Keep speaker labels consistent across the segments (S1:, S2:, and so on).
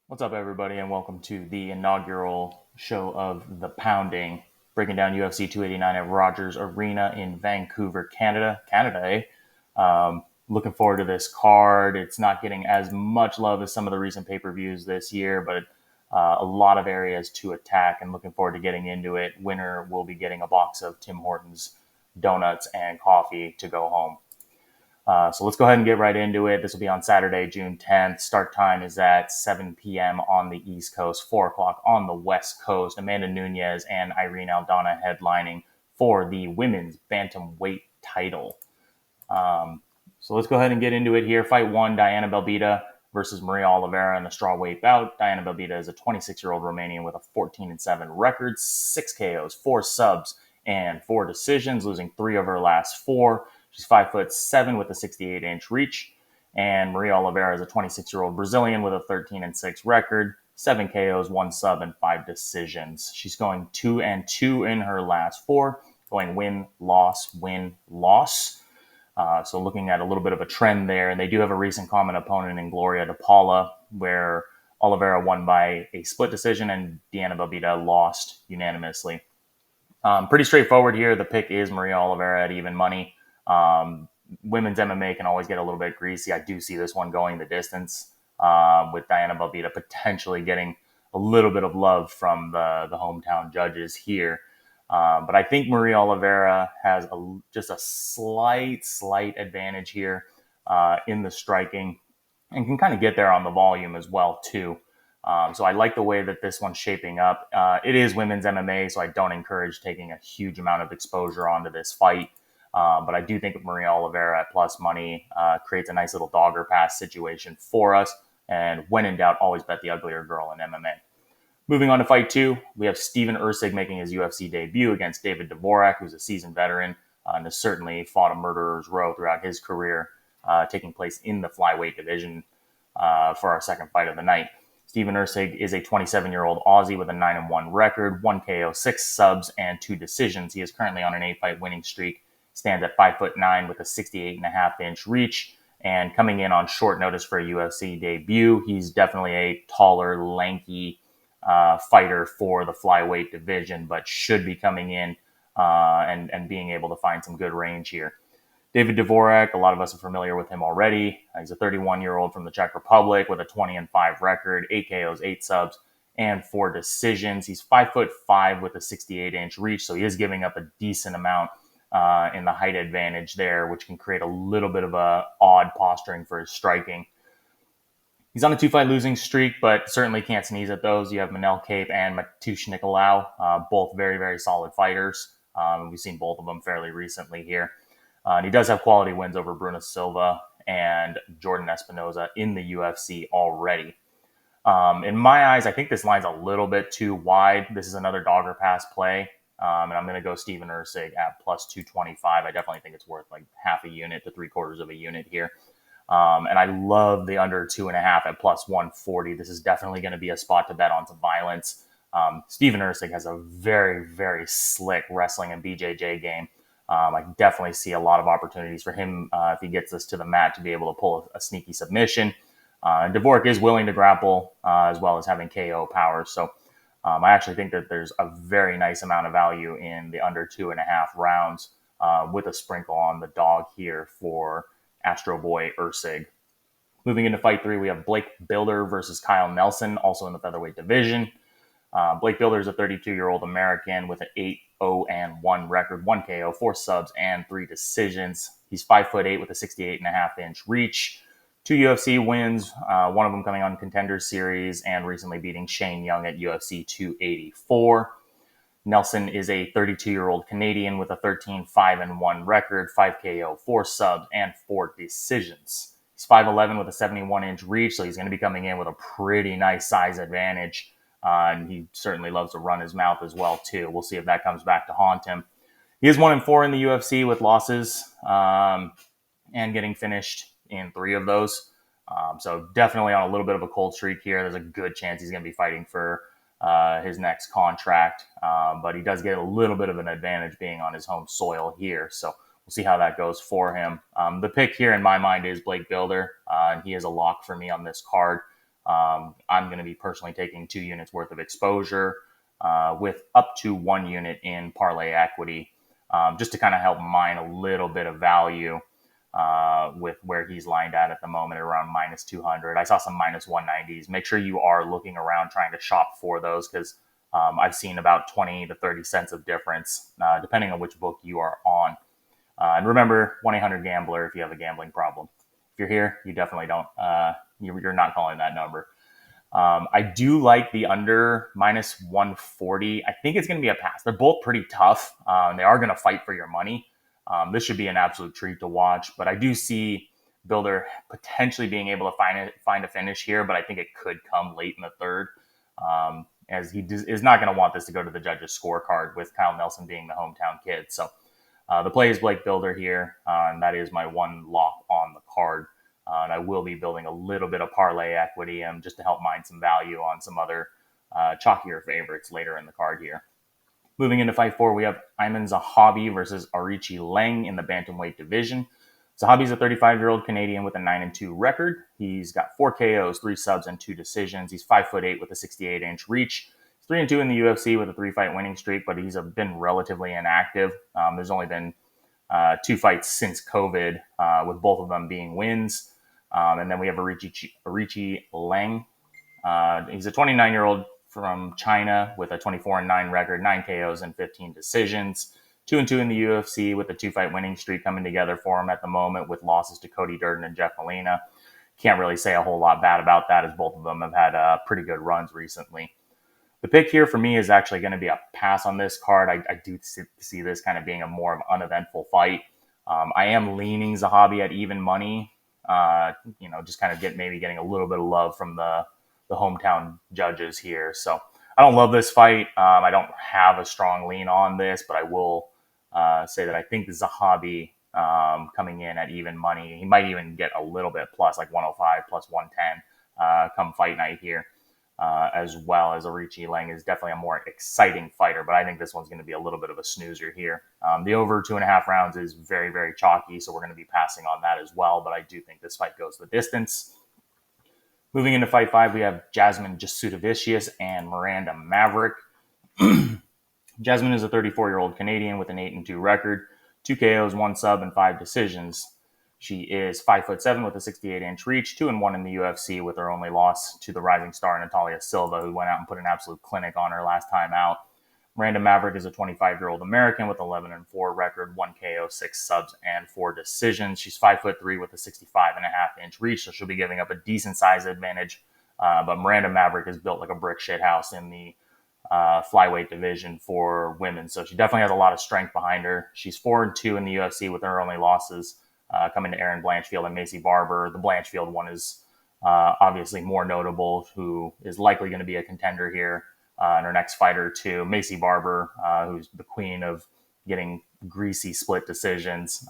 S1: What's up, everybody, and welcome to the inaugural show of The Pounding, breaking down UFC 289 at Rogers Arena in Vancouver, Canada. Canada, eh? Looking forward to this card. It's not getting as much love as some of the recent pay-per-views this year, but a lot of areas to attack, and looking forward to getting into it. Winner will be getting a box of Tim Hortons donuts and coffee to go home. So let's go ahead and get right into it. This will be on Saturday, June 10th. Start time is at 7 p.m. on the East Coast, 4 o'clock on the West Coast. Amanda Nunes and Irene Aldana headlining for the women's bantamweight title. So let's go ahead and get into it here. Fight one, Diana Belbita versus Maria Oliveira in the strawweight bout. Diana Belbita is a 26-year-old Romanian with a 14-7 record, 6 KOs, 4 subs, and 4 decisions, losing 3 of her last 4. She's 5'7" with a 68-inch reach. And Maria Oliveira is a 26-year-old Brazilian with a 13-6 record, 7 KOs, 1 sub, and 5 decisions. She's going 2-2 in her last 4, going win, loss, win, loss. So looking at a little bit of a trend there. And they do have a recent common opponent in Gloria DePaula, where Oliveira won by a split decision and Diana Belbita lost unanimously. Pretty straightforward here. The pick is Maria Oliveira at even money. Women's MMA can always get a little bit greasy. I do see this one going the distance, with Diana Belbita potentially getting a little bit of love from the hometown judges here. But I think Maria Oliveira has just a slight advantage here in the striking, and can kind of get there on the volume as well too. So I like the way that this one's shaping up. It is women's MMA, so I don't encourage taking a huge amount of exposure onto this fight. But I do think Maria Oliveira at plus money creates a nice little dogger pass situation for us. And when in doubt, always bet the uglier girl in MMA. Moving on to fight two, we have Steven Erceg making his UFC debut against David Dvorak, who's a seasoned veteran and has certainly fought a murderer's row throughout his career, taking place in the flyweight division for our second fight of the night. Steven Erceg is a 27-year-old Aussie with a 9-1 record, 1 KO, 6 subs, and 2 decisions. He is currently on an 8-fight winning streak, stands at 5'9" with a 68.5-inch reach, and coming in on short notice for a UFC debut. He's definitely a taller, lanky fighter for the flyweight division, but should be coming in and being able to find some good range here. David Dvorak, a lot of us are familiar with him already. He's a 31-year-old from the Czech Republic with a 20-5 record, 8 KOs, 8 subs, and 4 decisions. He's 5'5" with a 68-inch reach, so he is giving up a decent amount in the height advantage there, which can create a little bit of a odd posturing for his striking. He's on a 2-fight losing streak, but certainly can't sneeze at those. You have Manel Kape and Mateusz Nicolau, both very, very solid fighters. We've seen both of them fairly recently here. And he does have quality wins over Bruno Silva and Jordan Espinoza in the UFC already. In my eyes, I think this line's a little bit too wide. This is another dogger pass play. And I'm going to go Steven Erceg at plus 225. I definitely think it's worth like half a unit to 3/4 of a unit here. And I love the under 2.5 at plus 140. This is definitely going to be a spot to bet on some violence. Steven Erceg has a very, very slick wrestling and BJJ game. I definitely see a lot of opportunities for him if he gets this to the mat to be able to pull a sneaky submission. Dvorak is willing to grapple as well as having KO power. So I actually think that there's a very nice amount of value in the under 2.5 rounds with a sprinkle on the dog here for Astro Boy Erceg. Moving into fight three, we have Blake Bilder versus Kyle Nelson, also in the featherweight division. Blake Bilder is a 32-year-old American with an 8-0-1 record, 1 KO, 4 subs, and 3 decisions. He's 5'8" with a 68.5-inch reach, 2 UFC wins, one of them coming on Contender Series, and recently beating Shane Young at UFC 284. Nelson is a 32-year-old Canadian with a 13-5-1 record, 5 KO, 4 subs, and 4 decisions. He's 5'11" with a 71-inch reach, so he's going to be coming in with a pretty nice size advantage. And he certainly loves to run his mouth as well, too. We'll see if that comes back to haunt him. He is 1-4 in the UFC with losses and getting finished in 3 of those. So definitely on a little bit of a cold streak here. There's a good chance he's going to be fighting for his next contract. But he does get a little bit of an advantage being on his home soil here. So we'll see how that goes for him. The pick here in my mind is Blake Bilder. And he is a lock for me on this card. I'm going to be personally taking 2 units worth of exposure with up to 1 unit in parlay equity, just to kind of help mine a little bit of value with where he's lined at the moment, around minus 200. I saw some minus 190s. Make sure you are looking around trying to shop for those, because I've seen about 20 to 30 cents of difference, depending on which book you are on. And remember, 1-800-GAMBLER if you have a gambling problem. If you're here, you definitely don't. You're not calling that number. I do like the under minus 140. I think it's going to be a pass. They're both pretty tough. They are going to fight for your money. This should be an absolute treat to watch. But I do see Builder potentially being able to find a finish here, but I think it could come late in the third, as he is not going to want this to go to the judges' scorecard with Kyle Nelson being the hometown kid. So the play is Blake Builder here, and that is my one lock on the card. And I will be building a little bit of parlay equity just to help mine some value on some other chalkier favorites later in the card here. Moving into Fight 4, we have Ayman Zahabi versus Arichi Leng in the bantamweight division. Zahabi's a 35-year-old Canadian with a 9-2 record. He's got 4 KOs, 3 subs, and 2 decisions. He's 5'8" with a 68-inch reach. He's 3-2 in the UFC with a 3-fight winning streak, but he's been relatively inactive. There's only been 2 fights since COVID, with both of them being wins. And then we have Arichi Leng. He's a 29-year-old from China with a 24-9 record, 9 KOs and 15 decisions. 2-2 in the UFC with a 2-fight winning streak coming together for him at the moment, with losses to Cody Durden and Jeff Molina. Can't really say a whole lot bad about that, as both of them have had pretty good runs recently. The pick here for me is actually going to be a pass on this card. I do see this kind of being a more of an uneventful fight. I am leaning Zahabi at even money. Just kind of getting a little bit of love from the hometown judges here. So I don't love this fight. I don't have a strong lean on this, but I will say that I think Zahabi coming in at even money, he might even get a little bit plus, like 105 plus 110 come fight night here, as well as Arichi Leng is definitely a more exciting fighter, but I think this one's going to be a little bit of a snoozer here. The over 2.5 rounds is very, very chalky, so we're going to be passing on that as well, but I do think this fight goes the distance. Moving into Fight 5, we have Jasmine Jasudavicius and Miranda Maverick. Jasmine is a 34-year-old Canadian with an 8-2 record, 2 KOs, 1 sub, and 5 decisions. She is 5'7" with a 68-inch reach, 2-1 in the UFC, with her only loss to the rising star Natalia Silva, who went out and put an absolute clinic on her last time out. Miranda Maverick is a 25-year-old American with 11-4 record, 1 KO, 6 subs, and 4 decisions. She's 5'3" with a 65.5-inch reach, so she'll be giving up a decent size advantage. But Miranda Maverick is built like a brick shit house in the flyweight division for women, so she definitely has a lot of strength behind her. She's 4-2 in the UFC, with her only losses coming to Erin Blanchfield and Macy Barber. The Blanchfield one is obviously more notable, who is likely going to be a contender here in her next fight or two. Macy Barber, who's the queen of getting greasy split decisions,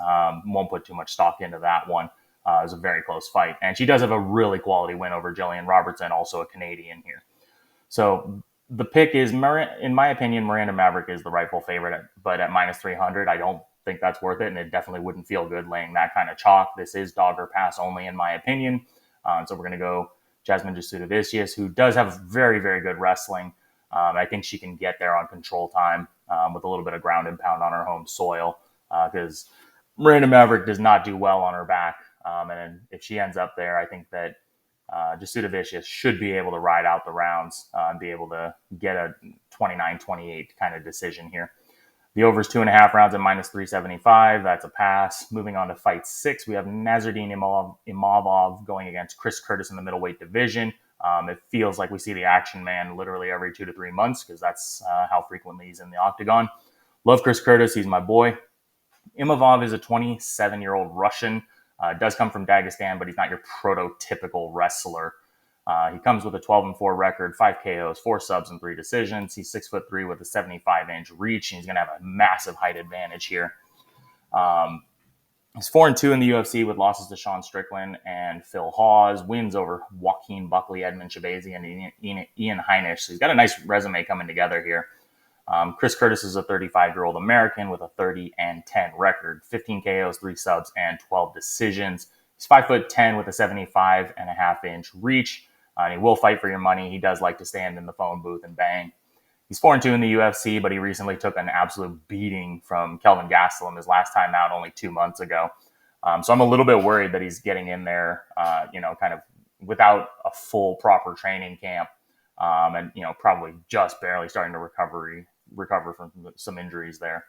S1: won't put too much stock into that one. It was a very close fight. And she does have a really quality win over Jillian Robertson, also a Canadian here. So the pick is, in my opinion, Miranda Maverick is the rightful favorite, but at minus 300, I don't think that's worth it, and it definitely wouldn't feel good laying that kind of chalk. This is dog or pass only, in my opinion. So we're going to go Jasmine Jasudavicius, who does have very, very good wrestling. I think she can get there on control time with a little bit of ground and pound on her home soil, because Miranda Maverick does not do well on her back. And if she ends up there, I think that Jasudavicius should be able to ride out the rounds and be able to get a 29-28 kind of decision here. The over is 2.5 rounds at minus 375. That's a pass. Moving on to Fight 6, we have Nasruddin Imavov going against Chris Curtis in the middleweight division. It feels like we see the action man literally every 2 to 3 months, because that's how frequently he's in the octagon. Love Chris Curtis. He's my boy. Imavov is a 27-year-old Russian. Does come from Dagestan, but he's not your prototypical wrestler. He comes with a 12-4 record, 5 KOs, 4 subs, and 3 decisions. He's 6'3" with a 75-inch reach, and he's going to have a massive height advantage here. He's 4-2 in the UFC, with losses to Sean Strickland and Phil Hawes, wins over Joaquin Buckley, Edmund Shabazy, and Ian Heinisch. So he's got a nice resume coming together here. Chris Curtis is a 35-year-old American with a 30-10 record, 15 KOs, 3 subs, and 12 decisions. He's 5'10" with a 75.5-inch reach. And he will fight for your money. He does like to stand in the phone booth and bang. He's 4-2 in the UFC, but he recently took an absolute beating from Kelvin Gastelum his last time out only 2 months ago. So I'm a little bit worried that he's getting in there, kind of without a full proper training camp, and probably just barely starting to recover from some injuries there.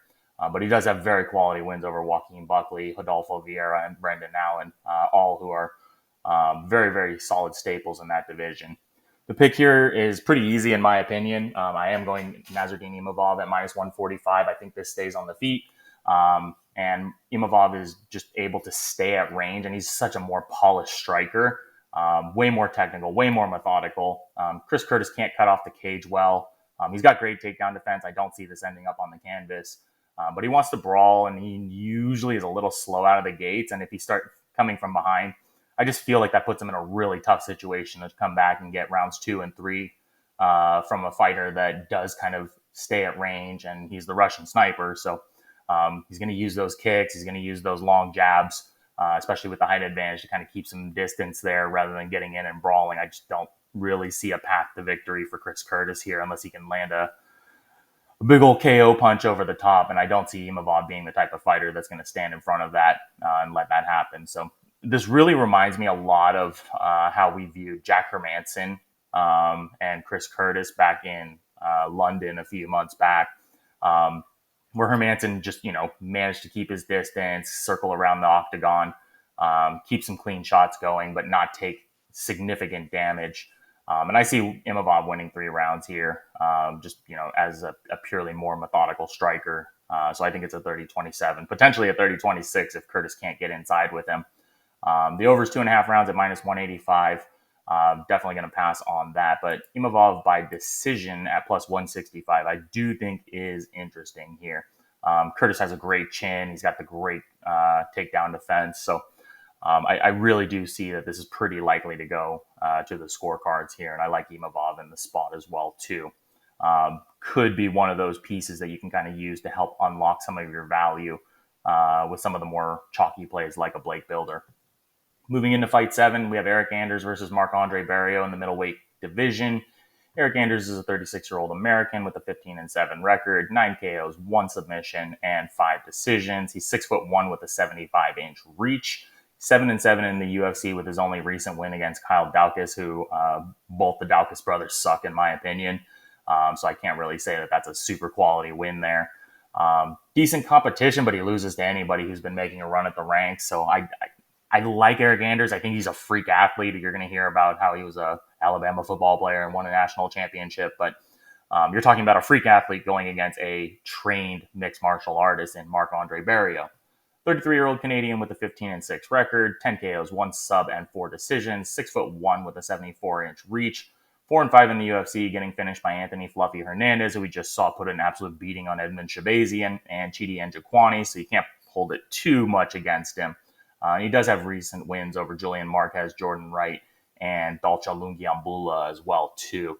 S1: But he does have very quality wins over Joaquin Buckley, Rodolfo Vieira, and Brendan Allen, all who are very, very solid staples in that division. The pick here is pretty easy in my opinion. I am going Nasruddin Imavov at minus 145. I think this stays on the feet. And Imavov is just able to stay at range, and he's such a more polished striker, way more technical, way more methodical. Chris Curtis can't cut off the cage well. He's got great takedown defense. I don't see this ending up on the canvas. But he wants to brawl, and he usually is a little slow out of the gates. And if he starts coming from behind, I just feel like that puts him in a really tough situation to come back and get rounds 2 and 3 from a fighter that does kind of stay at range, and he's the Russian sniper. So he's going to use those kicks. He's going to use those long jabs, especially with the height advantage, to kind of keep some distance there rather than getting in and brawling. I just don't really see a path to victory for Chris Curtis here unless he can land a big old KO punch over the top. And I don't see Imavov being the type of fighter that's going to stand in front of that and let that happen. So this really reminds me a lot of how we viewed Jack Hermanson and Chris Curtis back in London a few months back, where Hermanson just, managed to keep his distance, circle around the octagon, keep some clean shots going, but not take significant damage. And I see Imavov winning 3 rounds here, as a purely more methodical striker. So I think it's a 30-27, potentially a 30-26 if Curtis can't get inside with him. The over is 2.5 rounds at minus 185. Definitely going to pass on that. But Imavov by decision at plus 165, I do think is interesting here. Curtis has a great chin. He's got the great takedown defense. So I really do see that this is pretty likely to go to the scorecards here. And I like Imavov in the spot as well, too. Could be one of those pieces that you can kind of use to help unlock some of your value with some of the more chalky plays like a Blake Builder. Moving into fight 7, we have Eric Anders versus Marc-Andre Barriault in the middleweight division. Eric Anders is a 36-year-old American with a 15-7 record, 9 KOs, 1 submission, and 5 decisions. He's 6'1" with a 75-inch reach, 7-7 in the UFC with his only recent win against Kyle Daukaus, who both the Daukaus brothers suck in my opinion. So I can't really say that that's a super quality win there. Decent competition, but he loses to anybody who's been making a run at the ranks. So I like Eric Anders. I think he's a freak athlete. You're going to hear about how he was a Alabama football player and won a national championship. But you're talking about a freak athlete going against a trained mixed martial artist in Marc-Andre Barriault. 33-year-old Canadian with a 15-6 record, 10 KOs, 1 sub, and 4 decisions, 6'1" with a 74-inch reach, 4-5 in the UFC, getting finished by Anthony Fluffy Hernandez, who we just saw put an absolute beating on Edmund Shabazian and Chidi Njokwani, so you can't hold it too much against him. He does have recent wins over Julian Marquez, Jordan Wright, and Dalcha Lungiambula as well, too.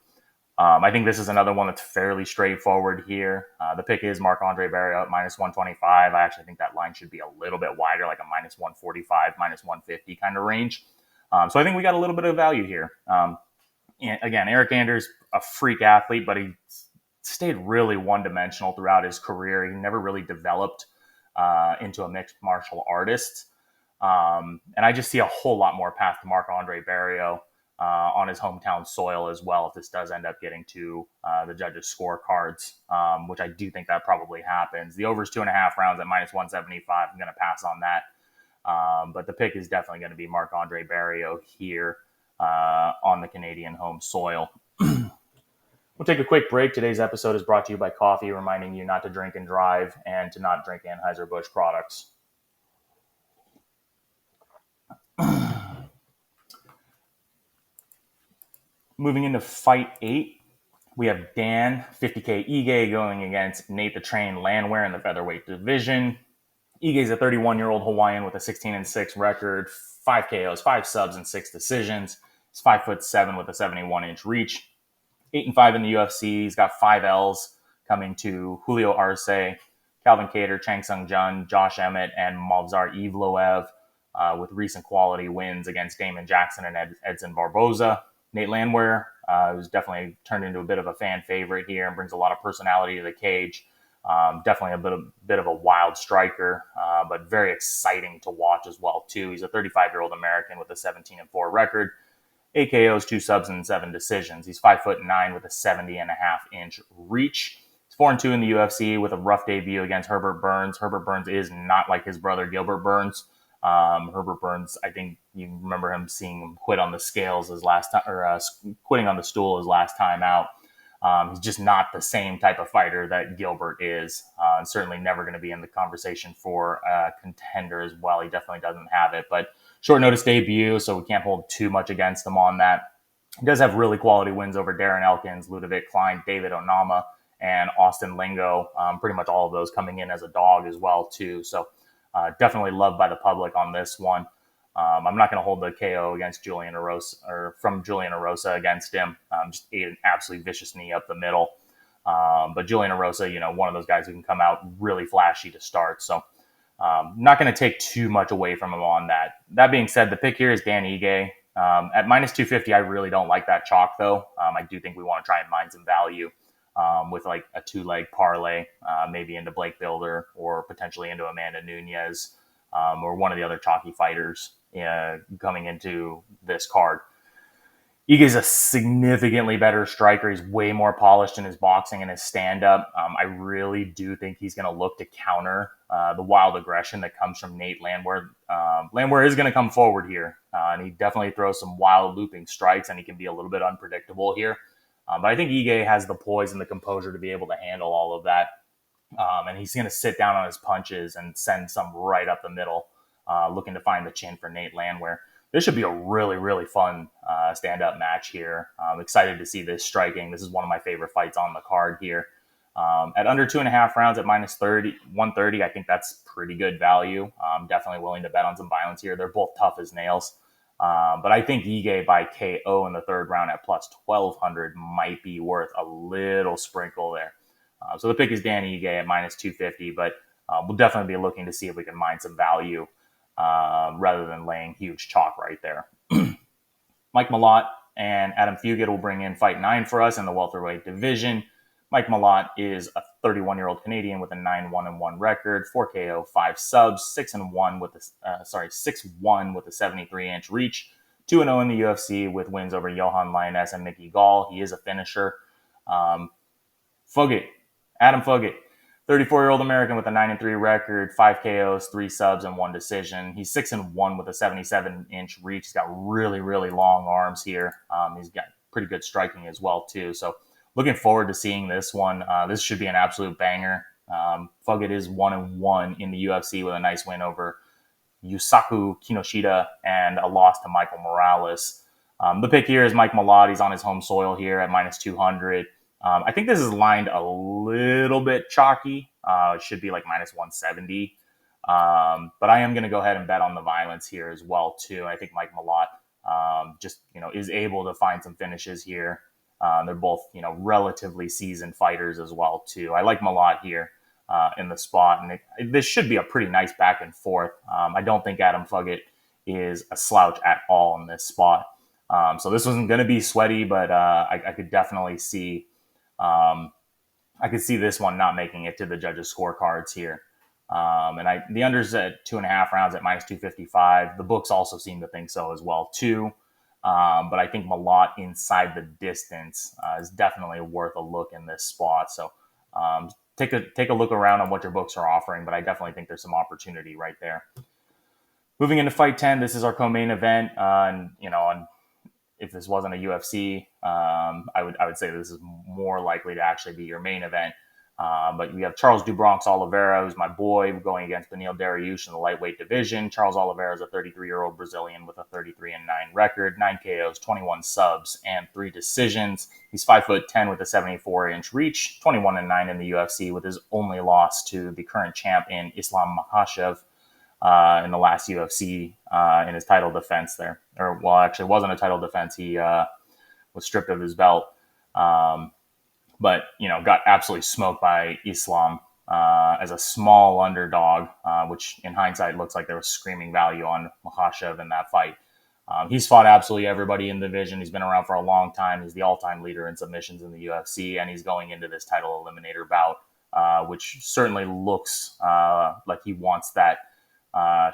S1: I think this is another one that's fairly straightforward here. The pick is Marc-Andre Barriault at minus 125. I actually think that line should be a little bit wider, like a minus 145, minus 150 kind of range. So I think we got a little bit of value here. Again, Eric Anders, a freak athlete, but he stayed really one-dimensional throughout his career. He never really developed into a mixed martial artist. And I just see a whole lot more path to Marc-Andre Barriault on his hometown soil as well if this does end up getting to the judges' scorecards, which I do think that probably happens. The over is 2.5 rounds at minus 175. I'm going to pass on that. But the pick is definitely going to be Marc-Andre Barriault here on the Canadian home soil. We'll take a quick break. Today's episode is brought to you by coffee, reminding you not to drink and drive and to not drink Anheuser-Busch products. Moving into fight 8, we have Dan 50K Ige going against Nate the Train Landwehr in the featherweight division. Ige is a 31-year-old Hawaiian with a 16-6 record, 5 KOs, 5 subs, and 6 decisions. He's 5'7" with a 71-inch reach, 8-5 in the UFC. He's got 5 L's coming to Julio Arce, Calvin Kattar, Chang Sung Jun, Josh Emmett, and Movsar Evloev, with recent quality wins against Damon Jackson and Edson Barboza. Nate Landwehr, who's definitely turned into a bit of a fan favorite here and brings a lot of personality to the cage. Definitely a bit of a wild striker, but very exciting to watch as well too. He's a 35-year-old American with a 17-4 record, 8 KOs, 2 subs, and 7 decisions. He's 5'9" with a 70.5-inch reach. He's 4-2 in the UFC with a rough debut against Herbert Burns. Herbert Burns is not like his brother Gilbert Burns. Herbert Burns, I think you remember him seeing him quit on the scales his last time, or quitting on the stool his last time out. He's just not the same type of fighter that Gilbert is, and certainly never going to be in the conversation for a contender as well. He definitely doesn't have it, but short notice debut, so we can't hold too much against him on that. He does have really quality wins over Darren Elkins, Ludovic Klein, David Onama, and Austin Lingo. Pretty much all of those coming in as a dog as well too. So definitely loved by the public on this one. I'm not going to hold the KO against Julian Erosa or from Julian Erosa against him. Just ate an absolutely vicious knee up the middle. But Julian Erosa, one of those guys who can come out really flashy to start. So not going to take too much away from him on that. That being said, the pick here is Dan Ige. At minus 250, I really don't like that chalk though. I do think we want to try and mine some value with like a 2-leg parlay, maybe into Blake Builder or potentially into Amanda Nunes or one of the other chalky fighters coming into this card. Ige is a significantly better striker. He's way more polished in his boxing and his stand-up. I really do think he's going to look to counter the wild aggression that comes from Nate Landwehr. Landwehr is going to come forward here, and he definitely throws some wild looping strikes, and he can be a little bit unpredictable here. But I think Ige has the poise and the composure to be able to handle all of that. And he's going to sit down on his punches and send some right up the middle, looking to find the chin for Nate Landwehr. This should be a really, really fun stand-up match here. I'm excited to see this striking. This is one of my favorite fights on the card here. At under 2.5 rounds at minus 130, I think that's pretty good value. I'm definitely willing to bet on some violence here. They're both tough as nails. But I think Ige by KO in the third round at plus 1,200 might be worth a little sprinkle there. So the pick is Dan Ige at minus 250, but we'll definitely be looking to see if we can mine some value rather than laying huge chalk right there. Mike Malott and Adam Fugit will bring in fight 9 for us in the welterweight division. Mike Malott is a 31-year-old Canadian with a 9-1-1 record, 4 KO, 5 subs, 6-1 with a 73-inch reach, 2-0 in the UFC with wins over Johan Lioness and Mickey Gall. He is a finisher. Adam Fugit, 34-year-old American with a 9-3 record, 5 KOs, 3 subs, and 1 decision. He's 6-1 with a 77-inch reach. He's got really, really long arms here. He's got pretty good striking as well, too. So looking forward to seeing this one. This should be an absolute banger. Fugit is 1-1 in the UFC with a nice win over Yusaku Kinoshita and a loss to Michael Morales. The pick here is Mike Malott. He's on his home soil here at minus 200. I think this is lined a little bit chalky. It should be like minus 170. But I am going to go ahead and bet on the violence here as well, too. I think Mike Malott is able to find some finishes here. They're both, relatively seasoned fighters as well, too. I like Malott here in the spot, and this should be a pretty nice back and forth. I don't think Adam Fugit is a slouch at all in this spot. So this wasn't going to be sweaty, but I could definitely see this one not making it to the judges' scorecards here. And the under's at 2.5 rounds at minus 255. The books also seem to think so as well, too. But I think Malott inside the distance is definitely worth a look in this spot. So take a look around on what your books are offering, but I definitely think there's some opportunity right there. Moving into fight 10, this is our co-main event. And if this wasn't a UFC, I would say this is more likely to actually be your main event. But we have Charles do Bronx Oliveira, who's my boy, going against Beneil Dariush in the lightweight division. Charles Oliveira is a 33-year-old Brazilian with a 33-9 record, 9 KOs, 21 subs, and 3 decisions. He's 5'10" with a 74-inch reach, 21-9 in the UFC, with his only loss to the current champion Islam Makhachev in the last UFC in his title defense there. Actually, it wasn't a title defense. He was stripped of his belt. But got absolutely smoked by Islam as a small underdog, which in hindsight looks like there was screaming value on Makhachev in that fight. He's fought absolutely everybody in the division. He's been around for a long time. He's the all-time leader in submissions in the UFC, and he's going into this title eliminator bout, which certainly looks like he wants that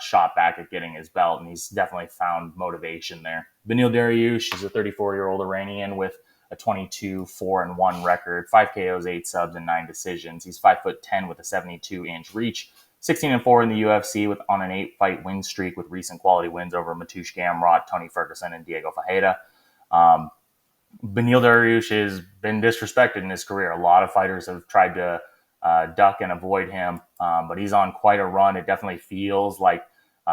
S1: shot back at getting his belt, and he's definitely found motivation there. Beneil Dariush is a 34-year-old Iranian with a 22-4-1 record, 5 KOs, 8 subs, and 9 decisions. He's 5'10" with a 72-inch reach, 16-4 in the UFC with on an 8-fight win streak with recent quality wins over Mateusz Gamrot, Tony Ferguson, and Diego Fajeda. Beneil Dariush has been disrespected in his career. A lot of fighters have tried to duck and avoid him, but he's on quite a run. It definitely feels like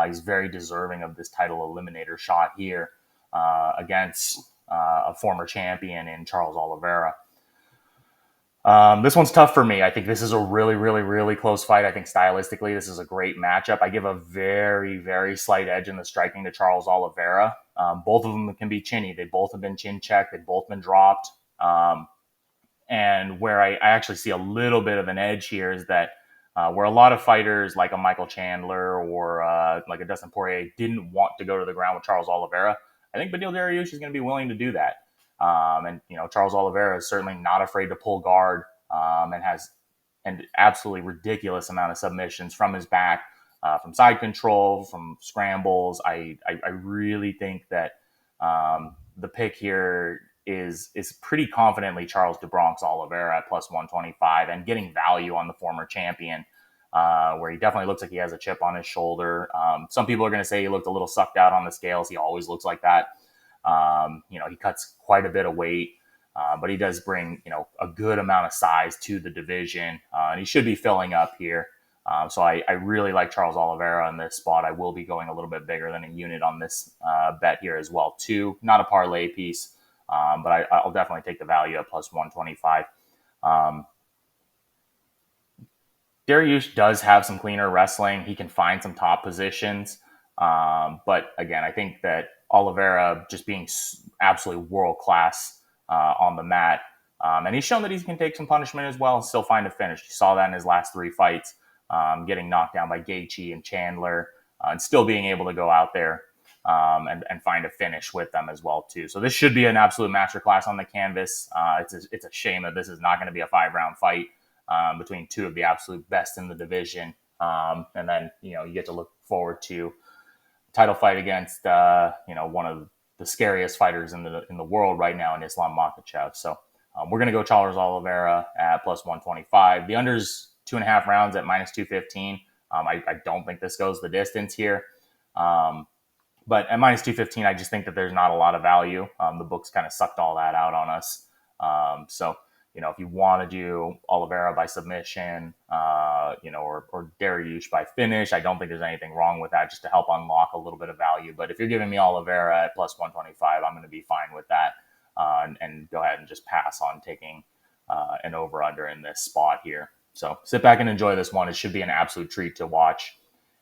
S1: he's very deserving of this title eliminator shot here against a former champion in Charles Oliveira. This one's tough for me. I think this is a really, really, really close fight. I think stylistically, this is a great matchup. I give a very, very slight edge in the striking to Charles Oliveira. Both of them can be chinny. They both have been chin checked. They've both been dropped. And where I actually see a little bit of an edge here is that where a lot of fighters like a Michael Chandler or like a Dustin Poirier didn't want to go to the ground with Charles Oliveira, I think Beneil Dariush is going to be willing to do that. And Charles Oliveira is certainly not afraid to pull guard and has an absolutely ridiculous amount of submissions from his back, from side control, from scrambles. I really think that the pick here is pretty confidently Charles de Bronx Oliveira at plus 125 and getting value on the former champion, where he definitely looks like he has a chip on his shoulder. Some people are going to say he looked a little sucked out on the scales. He always looks like that. He cuts quite a bit of weight, but he does bring, a good amount of size to the division, and he should be filling up here. So I really like Charles Oliveira in this spot. I will be going a little bit bigger than a unit on this bet here as well, too. Not a parlay piece, but I'll definitely take the value at plus 125. Dariush does have some cleaner wrestling. He can find some top positions. But again, I think that Oliveira just being absolutely world-class on the mat. And he's shown that he can take some punishment as well and still find a finish. You saw that in his last 3 fights, getting knocked down by Gaethje and Chandler, and still being able to go out there and find a finish with them as well, too. So this should be an absolute masterclass on the canvas. It's a shame that this is not going to be a 5-round fight between 2 of the absolute best in the division. And then, you get to look forward to title fight against one of the scariest fighters in the world right now in Islam Makhachev. So we're going to go Charles Oliveira at plus 125. The under's 2.5 rounds at minus 215. I don't think this goes the distance here. But at minus 215, I just think that there's not a lot of value. The books kind of sucked all that out on us. So if you want to do Oliveira by submission, or Dariush by finish, I don't think there's anything wrong with that, just to help unlock a little bit of value. But if you're giving me Oliveira at plus 125, I'm going to be fine with that and go ahead and just pass on taking an over-under in this spot here. So sit back and enjoy this one. It should be an absolute treat to watch.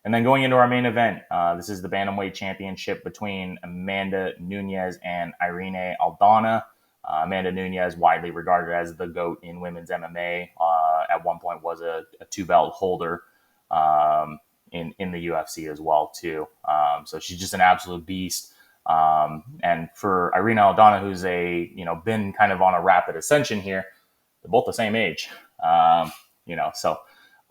S1: And then going into our main event, this is the Bantamweight Championship between Amanda Nunes and Irene Aldana. Amanda Nunes, widely regarded as the GOAT in women's MMA, at one point was a 2-belt holder in the UFC as well, too. So she's just an absolute beast. And for Irene Aldana, who's been kind of on a rapid ascension here, they're both the same age. So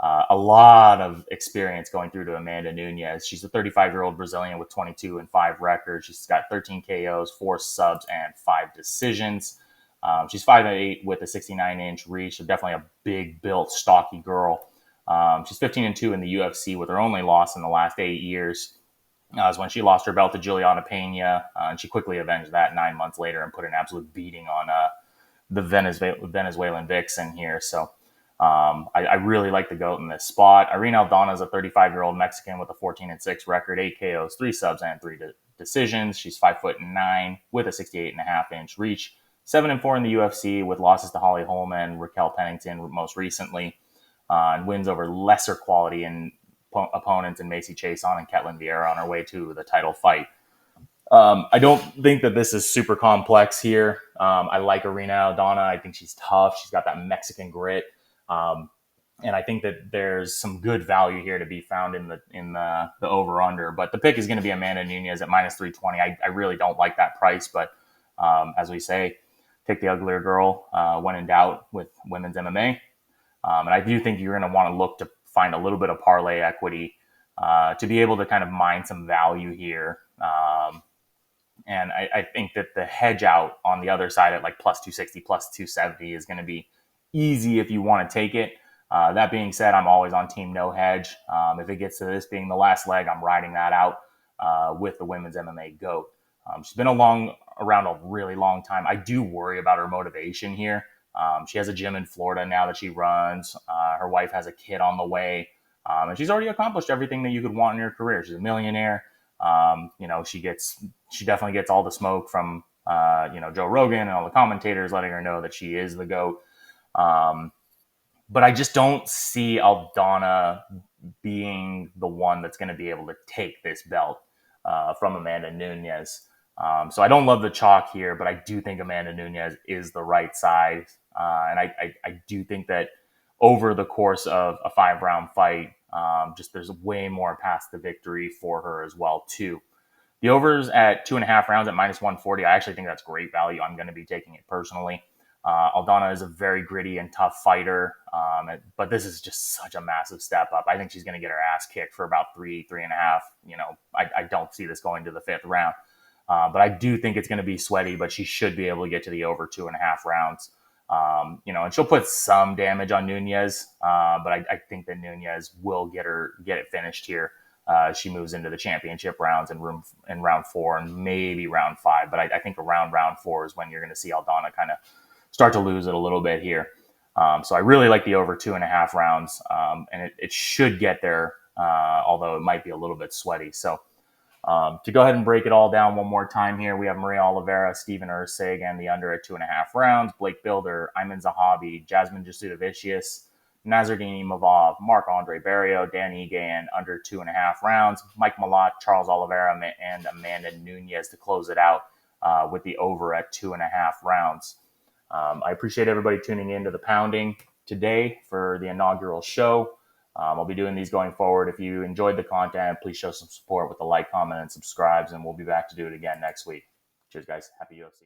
S1: a lot of experience going through to Amanda Nunes. She's a 35-year-old Brazilian with 22-5 record. She's got 13 KOs, 4 subs, and 5 decisions. She's 5'8" with a 69-inch reach, so definitely a big-built, stocky girl. She's 15-2 in the UFC, with her only loss in the last 8 years is when she lost her belt to Juliana Pena, and she quickly avenged that 9 months later and put an absolute beating on the Venezuelan vixen here. So I really like the GOAT in this spot. Irene Aldana is a 35-year-old Mexican with a 14-6 record, 8 KOs, 3 subs, and 3 decisions. She's 5'9" with a 68.5-inch reach, 7-4 in the UFC with losses to Holly Holm and Raquel Pennington most recently, and wins over lesser quality opponents in Macy Chiasson and Ketlin Vieira on her way to the title fight. I don't think that this is super complex here. I like Irene Aldana. I think she's tough. She's got that Mexican grit. And I think that there's some good value here to be found in the over under. But the pick is going to be Amanda Nunes at minus 320. I really don't like that price, but as we say, take the uglier girl when in doubt with women's MMA. And I do think you're going to want to look to find a little bit of parlay equity to be able to kind of mine some value here. And I think that the hedge out on the other side at like plus 260, plus 270 is going to be easy if you want to take it. That being said, I'm always on team no hedge. If it gets to this being the last leg, I'm riding that out with the women's MMA GOAT. She's been around a really long time. I do worry about her motivation here. She has a gym in Florida now that she runs. Her wife has a kid on the way. And she's already accomplished everything that you could want in your career. She's a millionaire. She definitely gets all the smoke from Joe Rogan and all the commentators letting her know that she is the GOAT. But I just don't see Aldana being the one that's going to be able to take this belt from Amanda Nunes. So I don't love the chalk here, but I do think Amanda Nunes is the right size. And I do think that over the course of a 5-round fight, just there's way more past the victory for her as well, too. The overs at 2.5 rounds at minus 140, I actually think that's great value. I'm going to be taking it personally. Aldana is a very gritty and tough fighter, but this is just such a massive step up. I think she's going to get her ass kicked for about 3.5. I don't see this going to the 5th round. But I do think it's going to be sweaty, but she should be able to get to the over 2.5 rounds. And she'll put some damage on Nunes, but I think that Nunes will get it finished here. She moves into the championship rounds in round 4 and maybe round 5. But I think around round 4 is when you're going to see Aldana kind of start to lose it a little bit here. So I really like the over 2.5 rounds, and it should get there, although it might be a little bit sweaty. So to go ahead and break it all down one more time here, we have Maria Oliveira, Steven Ursig, and the under at 2.5 rounds, Blake Bilder, Ayman Zahabi, Jasmine Jasudavicius, Nazardini Mavov, Marc-Andre Barrio, Dan Ige, and under 2.5 rounds, Mike Malott, Charles Oliveira, and Amanda Nunes to close it out with the over at 2.5 rounds. I appreciate everybody tuning in to the Pounding today for the inaugural show. I'll be doing these going forward. If you enjoyed the content, please show some support with a like, comment, and subscribes, and we'll be back to do it again next week. Cheers, guys. Happy UFC.